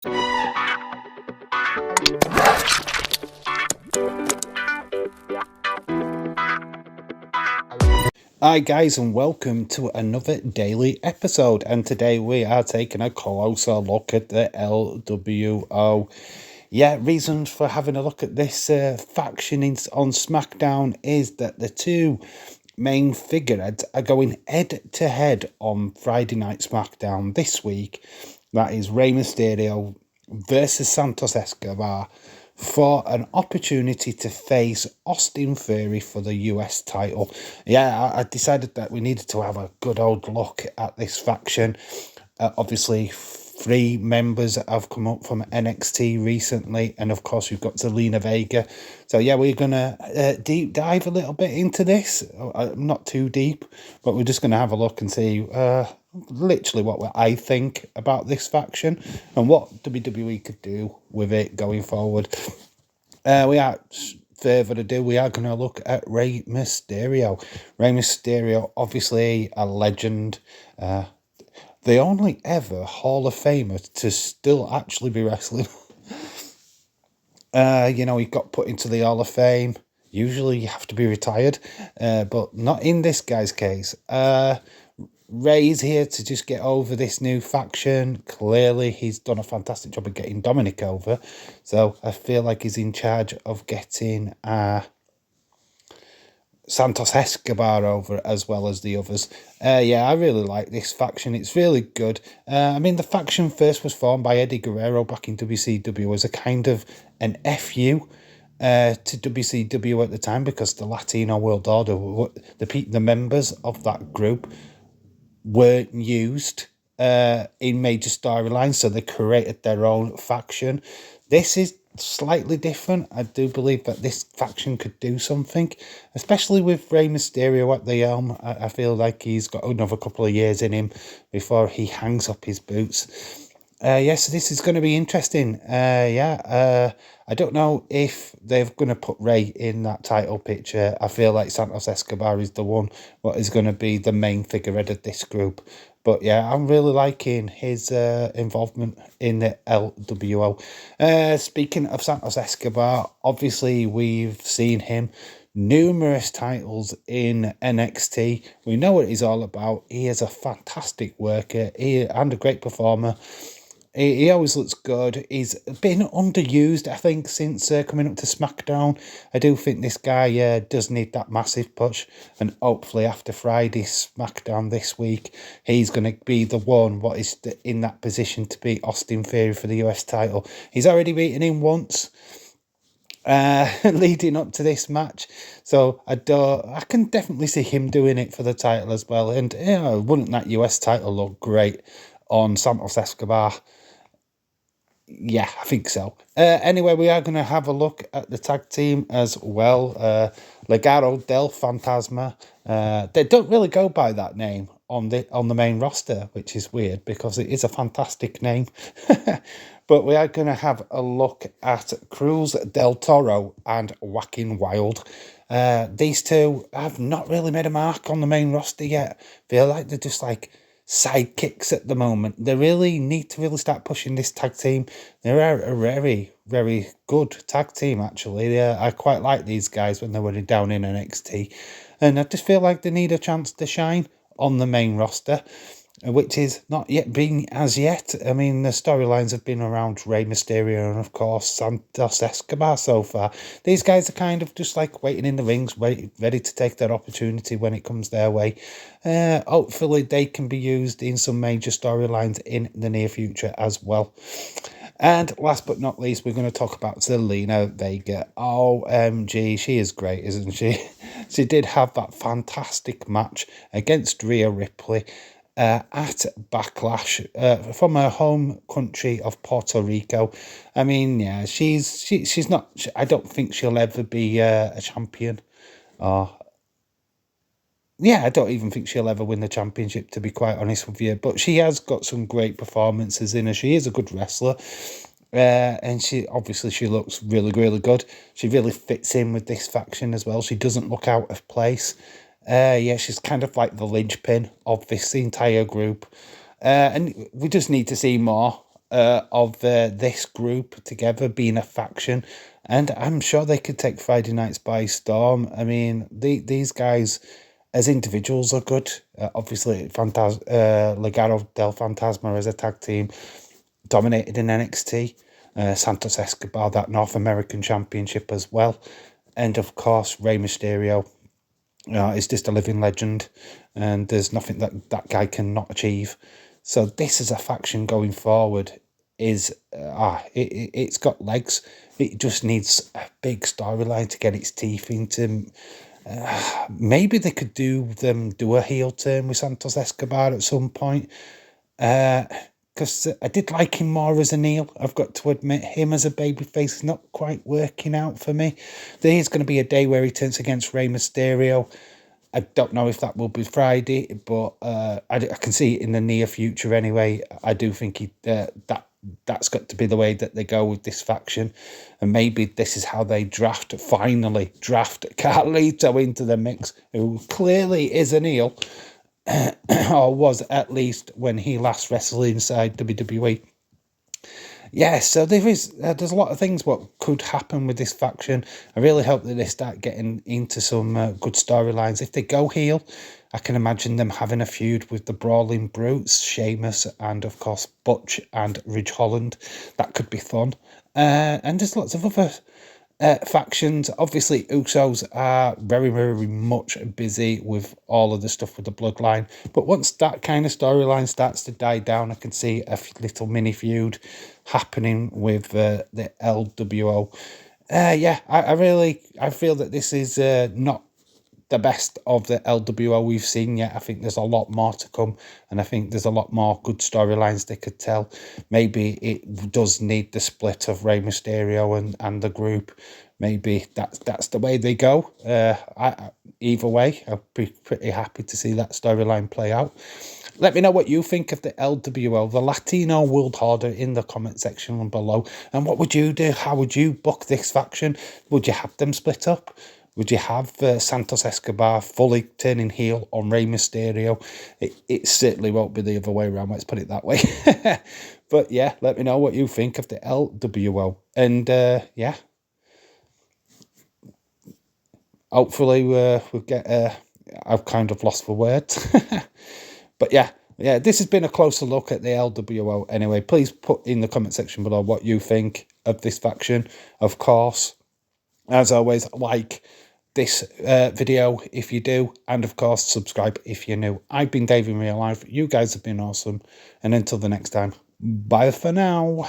Hi guys, and welcome to another daily episode, and today we are taking a closer look at the LWO. Reasons for having a look at this faction on Smackdown is that the two main figureheads are going head to head on Friday Night Smackdown this week. That is Rey Mysterio versus Santos Escobar for an opportunity to face Austin Theory for the US title. I decided that we needed to have a good old look at this faction. Obviously, 3 members have come up from NXT recently, and of course we've got Zelina Vega. So we're gonna deep dive a little bit into this. Not too deep, but we're just gonna have a look and see literally what I think about this faction and what WWE could do with it going forward. Without further ado, we are going to look at Rey Mysterio. Rey Mysterio, obviously a legend, the only ever Hall of Famer to still actually be wrestling. He got put into the Hall of Fame. Usually you have to be retired, but not in this guy's case. Ray's here to just get over this new faction. Clearly, he's done a fantastic job of getting Dominic over. So I feel like he's in charge of getting Santos Escobar over as well as the others. I really like this faction. It's really good. The faction first was formed by Eddie Guerrero back in WCW as a kind of an FU to WCW at the time, because the Latino World Order, the members of that group weren't used in major storylines, so they created their own faction. This is slightly different. I do believe that this faction could do something, especially with Rey Mysterio at the helm. I feel like he's got another couple of years in him before he hangs up his boots. So this is going to be interesting. I don't know if they're going to put Rey in that title picture. I feel like Santos Escobar is the one what is going to be the main figurehead of this group. But I'm really liking his involvement in the LWO. Speaking of Santos Escobar, obviously we've seen him numerous titles in NXT. We know what he's all about. He is a fantastic worker and a great performer. He always looks good. He's been underused, I think, since coming up to SmackDown. I do think this guy does need that massive push. And hopefully after Friday's SmackDown this week, he's going to be the one what is in that position to beat Austin Theory for the US title. He's already beaten him once leading up to this match. So I can definitely see him doing it for the title as well. And wouldn't that US title look great on Santos Escobar? Yeah, I think so. Anyway, we are going to have a look at the tag team as well. Legado del Fantasma. They don't really go by that name on the main roster, which is weird because it is a fantastic name. But we are going to have a look at Cruz del Toro and Whacking Wild. These two have not really made a mark on the main roster yet. Feel like they're just like sidekicks at the moment. They really need to start pushing this tag team. They're a very, very good tag team, actually. I quite like these guys when they were down in NXT. And I just feel like they need a chance to shine on the main roster, which is not yet been as yet. I mean, the storylines have been around Rey Mysterio and, of course, Santos Escobar so far. These guys are kind of just like waiting in the rings, ready to take their opportunity when it comes their way. Hopefully, they can be used in some major storylines in the near future as well. And last but not least, we're going to talk about Zelina Vega. OMG, she is great, isn't she? She did have that fantastic match against Rhea Ripley at Backlash from her home country of Puerto Rico. I mean, she's not. I don't think she'll ever be a champion. I don't even think she'll ever win the championship, to be quite honest with you. But she has got some great performances in her. She is a good wrestler. And she looks really, really good. She really fits in with this faction as well. She doesn't look out of place. She's kind of like the linchpin of this entire group. And we just need to see more of this group together being a faction, and I'm sure they could take Friday nights by storm. I mean, these guys as individuals are good. Obviously, Legado del Fantasma as a tag team dominated in NXT. Santos Escobar, that North American Championship as well. And of course, Rey Mysterio is just a living legend, and there's nothing that guy cannot achieve. So this is a faction going forward. It's got legs. It just needs a big storyline to get its teeth into. Maybe they could do a heel turn with Santos Escobar at some point. Because I did like him more as an heel. I've got to admit, him as a babyface is not quite working out for me. There is going to be a day where he turns against Rey Mysterio. I don't know if that will be Friday, but I can see it in the near future anyway. I do think that's got to be the way that they go with this faction. And maybe this is how they finally draft Carlito into the mix, who clearly is an heel. Or was at least when he last wrestled inside WWE. Yeah, so there's a lot of things what could happen with this faction. I really hope that they start getting into some good storylines. If they go heel, I can imagine them having a feud with the Brawling Brutes, Sheamus, and of course Butch and Ridge Holland. That could be fun. And there's lots of other factions. Obviously, Usos are very, very much busy with all of the stuff with the bloodline. But once that kind of storyline starts to die down, I can see a little mini feud happening with the LWO. I feel that this is not the best of the LWO we've seen yet. I think there's a lot more to come, and I think there's a lot more good storylines they could tell. Maybe it does need the split of Rey Mysterio and the group. Maybe that's the way they go. Either way, I'll be pretty happy to see that storyline play out. Let me know what you think of the LWO, the Latino World Order, in the comment section below. And what would you do? How would you book this faction? Would you have them split up? Would you have Santos Escobar fully turning heel on Rey Mysterio? It certainly won't be the other way around, let's put it that way. But yeah, let me know what you think of the LWO. And hopefully we'll get... I've kind of lost for words. But yeah, this has been a closer look at the LWO anyway. Please put in the comment section below what you think of this faction. Of course, as always, like this video if you do, and of course subscribe if you're new. I've been Dave in real life. You guys have been awesome, and until the next time, bye for now.